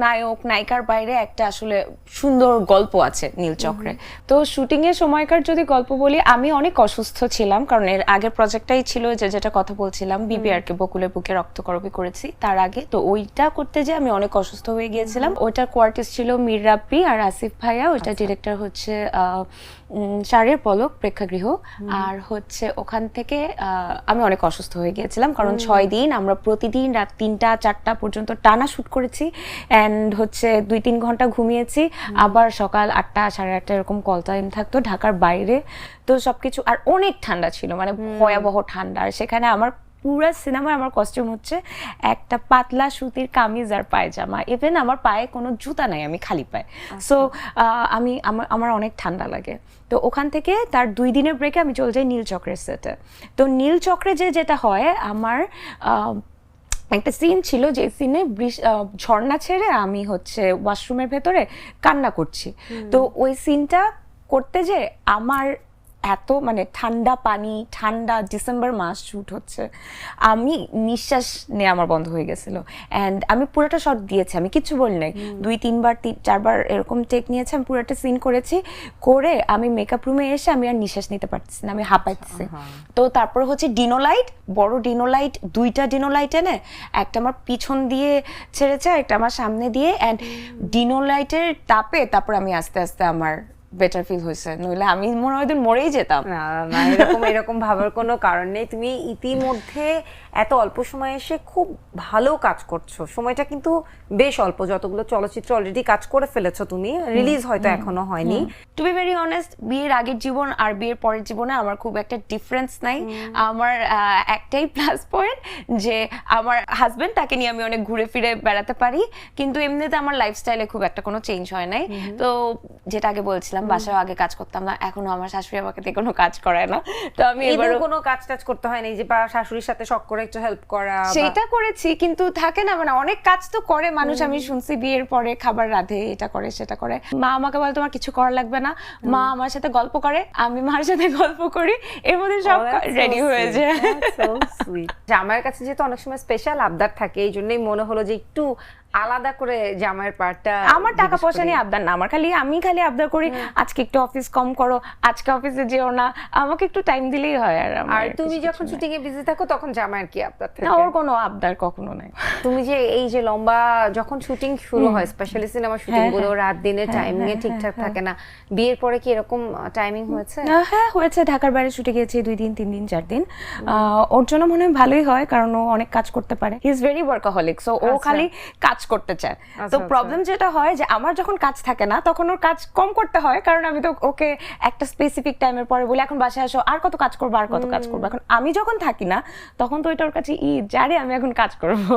নায়ক নায়িকার বাইরে একটা আসলে সুন্দর গল্প আছে নীলচক্রে। তো শুটিং এর সময়কার যদি গল্প বলি, আমি অনেক অসুস্থ ছিলাম, কারণ এর আগের প্রজেক্টটাই ছিল যেটা কথা বলছিলাম, বিবিআর কে বকুলের বুকে রক্তকরবী করেছি তার আগে। তো ওইটা করতে যে আমি অনেক অসুস্থ হয়ে গিয়েছিলাম। ওইটার কোয়ার্টিস্ট ছিল মীর রাব্বি আর আসিফ ভাইয়া, ওইটা ডিরেক্টর হচ্ছে শারের পলক প্রেক্ষাগৃহ। আর হচ্ছে ওখান থেকে আমি অনেক অসুস্থ হয়ে গিয়েছিলাম, কারণ 6 দিন আমরা প্রতিদিন রাত 3টা 4টা পর্যন্ত টানা শুট করেছি, অ্যান্ড হচ্ছে 2-3 ঘন্টা ঘুমিয়েছি, আবার সকাল 8টা 8:30 এরকম কল টাইম থাকতো ঢাকার বাইরে। তো সবকিছু, আর অনেক ঠান্ডা ছিল, মানে ভয়াবহ ঠান্ডা। আর সেখানে আমার পুরো সিনেমায় আমার কস্টিউম হচ্ছে একটা পাতলা সুতির কামিজ আর পায়জামা, ইভেন আমার পায়ে কোনো জুতা নাই, আমি খালি পায়ে। সো আমার অনেক ঠান্ডা লাগে। তো ওখান থেকে তার 2 দিনের ব্রেকে আমি চলে যাই নীলচক্রের সেটে। তো নীলচক্রে যেটা হয়, আমার একটা সিন ছিল, যে সিনে ঝর্ণা ছেড়ে আমি হচ্ছে ওয়াশরুমের ভেতরে কান্না করছি। তো ওই সিনটা করতে যে আমার এত মানে ঠান্ডা পানি, ঠান্ডা ডিসেম্বর মাস শুট হচ্ছে, আমি নিঃশ্বাস নেওয়া আমার বন্ধ হয়ে গেছিল। অ্যান্ড আমি পুরোটা শট দিয়েছি, আমি কিচ্ছু বলি নাই। 2-3বার 4বার এরকম টেক নিয়েছি, আমি পুরোটা সিন করেছি। করে আমি মেকআপ রুমে এসে আমি আর নিঃশ্বাস নিতে পারতেছি না, আমি হাঁপাইতেছি। তো তারপর হচ্ছে ডিনোলাইট, বড় ডিনোলাইট, 2টা ডিনোলাইট এনে একটা আমার পিছন দিয়ে ছেড়েছে, একটা আমার সামনে দিয়ে, অ্যান্ড ডিনোলাইটের তাপে তারপর আমি আস্তে আস্তে আমার বেটার ফিল হয়েছে, নইলে আমি মনে হয় মরেই যেতাম। না এরকম ভাবার কোনো কারণ নেই। তুমি ইতিমধ্যে এত অল্প সময়ে এসে খুব ভালো কাজ করছো, সময়টা কিন্তু বেশ অল্প, যতগুলো চলচ্চিত্র অলরেডি কাজ করে ফেলেছো তুমি, রিলিজ হয়তো এখনো হয়নি। টু বি ভেরি অনেস্ট, বিয়ের আগের জীবন আর বিয়ের পরের জীবনে আমার খুব একটা ডিফারেন্স নাই। আমার একটাই প্লাস পয়েন্ট, যে আমার হাজবেন্ড, তাকে নিয়ে আমি অনেক ঘুরে ফিরে বেড়াতে পারি, কিন্তু এমনিতে আমার লাইফস্টাইলে খুব একটা কোনো চেঞ্জ হয় নাই। তো যেটা আগে বলছিলাম, বাসায় আগে কাজ করতাম না, এখনো আমার শাশুড়ি আমাকে দিয়ে কোনো কাজ করায় না। তো আমি এবারও কোনো কাজ টাজ করতে হয় না, যে বা শাশুড়ির সাথে শখ করে একটু হেল্প করা, সেটা করেছি, কিন্তু থাকে না মানে অনেক কাজ তো করে মানুষ। আমি শুনছি বিয়ের পরে খাবার রাঁধে, এটা করে সেটা করে। মা আমাকে বলে তোমার কিছু করা লাগবে না, মা আমার সাথে গল্প করে, আমি মার সাথে গল্প করি, এর মধ্যে সব রেডি হয়ে যায়। জামাইয়ের কাছে যেহেতু অনেক সময় স্পেশাল আবদার থাকে, এই জন্যই মনে হলো যে একটু আলাদা করে জামাইয়ের পার্টটা। আমার টাকা পয়সা নিয়ে আবদার না, আমার আমি খালি আবদার করি, আজকে একটু অফিস কম করো, আজকে অফিসে যেও না, আমাকে একটু টাইম দিলেই হয়। আর তুমি যখন শুটিং এ বিজি থাকো তখন জামাইয়ের কি আবদার থাকে? না, ওর কোনো আবদার কখনো নাই। তুমি যে এই যে লম্বা যখন শুটিং শুরু হয়, স্পেশালি সিনেমা শুটিং গুলো রাত দিনের টাইমিং এ ঠিকঠাক থাকে না, বিয়ের পরে কি এরকম টাইমিং হয়েছে? হ্যাঁ হয়েছে, ঢাকার বাইরে শুটে গিয়েছি 2 দিন 3 দিন 4 দিন। ওর জন্য মনে হয় ভালোই হয়, কারণ ও অনেক কাজ করতে পারে, he is very workaholic, so ও খালি কাজ করতে চায়। তো প্রবলেম যেটা হয়, যে আমার যখন কাজ থাকে না তখন ওর কাজ কম করতে হয়, কারণ আমি তো ওকে একটা স্পেসিফিক টাইমের পরে বলি এখন বাসায় আসো, আর কত কাজ করবো আর কত কাজ করবো। এখন আমি যখন থাকি না তখন তো ওইটা ওর কাছে জারে আমি এখন কাজ করবো।